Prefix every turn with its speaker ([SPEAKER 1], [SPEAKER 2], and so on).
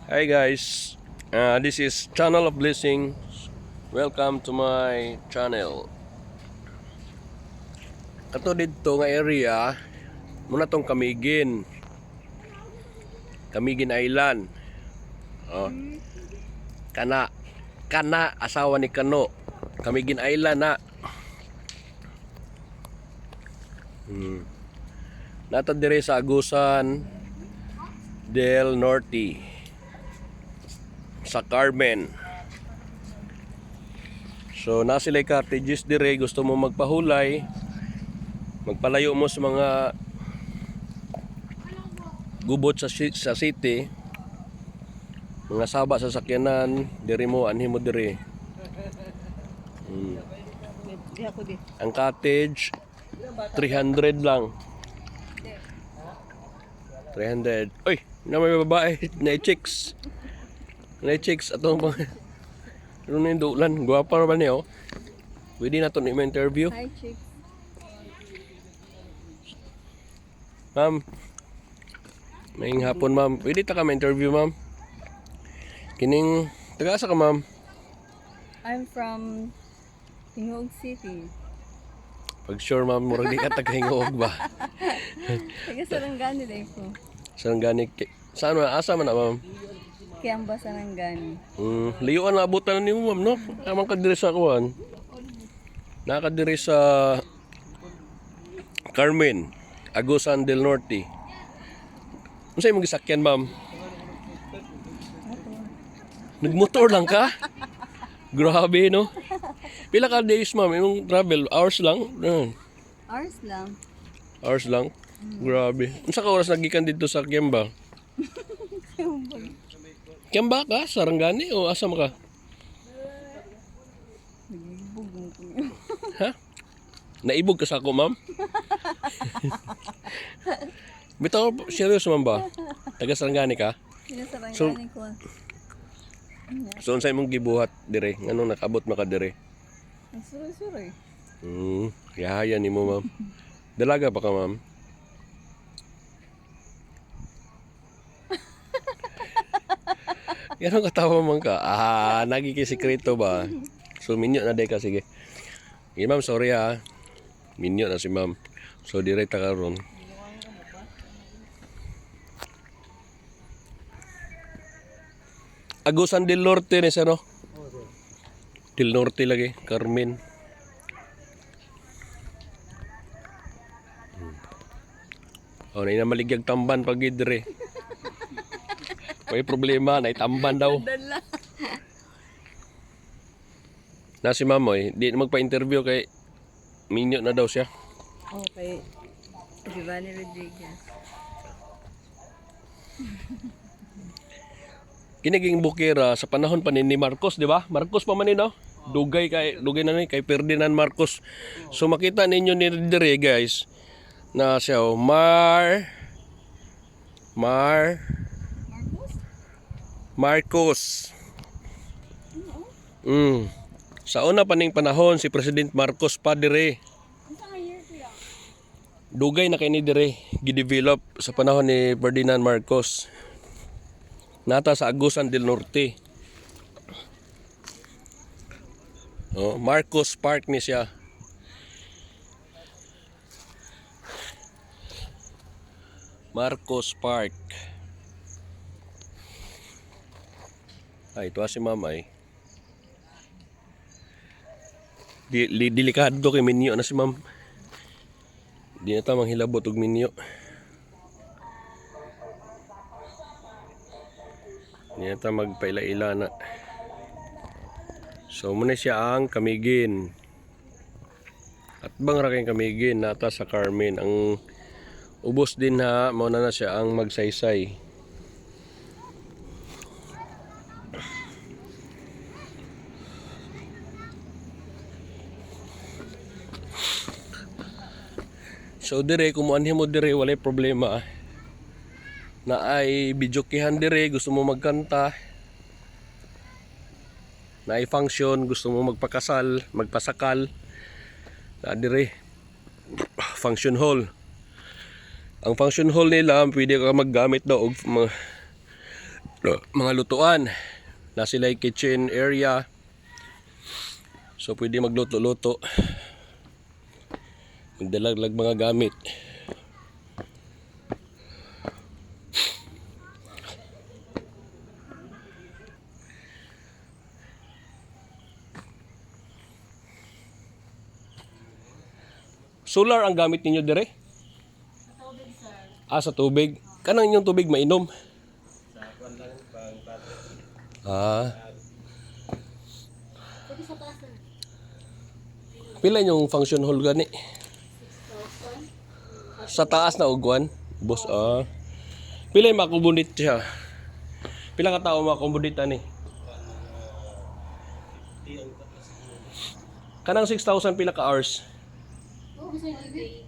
[SPEAKER 1] Hi guys, this is Channel of Blessing. Welcome to my channel. Kato dito nga area, muna tong Camiguin Island. Oh, kana asawa ni Kano. Camiguin Island na. Nata dire sa Agusan del Norte, sa Carmen. So nasilay cottages dire, gusto mo magpahulay, magpalayo mo sa mga gubot sa city, mga saba sa sakyanan, dire mo anhin mo dire. Ang cottage 300 lang. 300. Oy, na may babae, na chicks. Na chicks atong ano na yung dulan, guwapa ba niyo? Pwede na ito na interview.
[SPEAKER 2] Hi, chicks.
[SPEAKER 1] Ma'am, maing hapon ma'am. Pwede ta ka ma-interview ma'am. Kining, taga-asa ka ma'am?
[SPEAKER 2] I'm from Tingog City.
[SPEAKER 1] Pag sure ma'am, murag di ka taga-hingoog ba?
[SPEAKER 2] Taga Sarangani din ko.
[SPEAKER 1] Saan gani? Saan man? Asa man na ma'am?
[SPEAKER 2] Kiamba Sarangani.
[SPEAKER 1] Liyuan na abutan ni mo ma'am no? Amang kadiri sa kuwan. Nakadiri sa Carmen, Agusan del Norte. Unsay imong gisakyan ma'am? Nagmotor lang ka? Grabe no? Pila ka days ma'am imong travel? Hours lang?
[SPEAKER 2] Hours lang.
[SPEAKER 1] Hours lang? Grabe. Unsa ka oras nagikan dito sa Kiamba? Kiamba ka? Sarangani o asa mo ka?
[SPEAKER 2] Nagbubog ko.
[SPEAKER 1] Ha? Naibog ka sa ako, ma'am? Bitaw, serious ma'am ba? Taga Sarangani ka?
[SPEAKER 2] Sino Sarangani
[SPEAKER 1] So-
[SPEAKER 2] ko?
[SPEAKER 1] So, unsay mong gibuhat dire? Nganong nakabot maka dire?
[SPEAKER 2] Ang suroy-suroy.
[SPEAKER 1] Kaya ni mo, ma'am. Dalaga pa ka, ma'am? Yan katawa man ka. Nagikisikreto ba? So, minyo na day ka, sige. Okay, ma'am, sorry ha. Minyo na si ma'am. So, direkta ka ron. Agusan del Norte ni no? Del Norte lagi, Carmen. Oh, na maligyag tamban pag idre. May problema, na itamban daw.
[SPEAKER 2] Dala.
[SPEAKER 1] Na si Mamoy, di na magpa-interview kay minyo na daw siya.
[SPEAKER 2] Okay. Giovanni Rodriguez.
[SPEAKER 1] Kiniging bukira sa panahon pa ni Marcos, di ba? Marcos pa man ni no? Dugay na ni kay Ferdinand Marcos. So makita ninyo ni dire guys na siya Marcos. Sa una pa ning panahon si President Marcos pa dire. Dugay na kay ni dire gidevelop sa panahon ni Ferdinand Marcos. Nata sa Agusan del Norte. Oh, Marcos Park ni siya. Marcos Park. Ay, ito si Mamay. Delikado kay minyo na si Ma'am. Di na tamang hilabot og minyo. Di na tamang magpaila-ila na. So muna siya ang Camiguin. At bang ra kay Camiguin nata sa Carmen. Ang ubos din ha, mauna na siya ang magsaysay. So dire kumuanhin mo dire walay problema. Na ay bidyokihan dire, gusto mo magkanta. Na ay function, gusto mo magpakasal, magpasakal. Na dire function hall. Ang function hall nila, pwede ka maggamit daw og mga lutuan. Na sila kitchen area. So pwede magluto-luto. Magdalaglag mga gamit. Solar ang gamit ninyo dire? Sa tubig. Kanang inyong tubig mainom? Pila yung function hall gani? Sa taas na ugwan? Boss, Pila yung makumbudit siya? Pila ka tao makumbudit ani? Kanang 6,000 pila ka hours?
[SPEAKER 3] Oh, bisa yung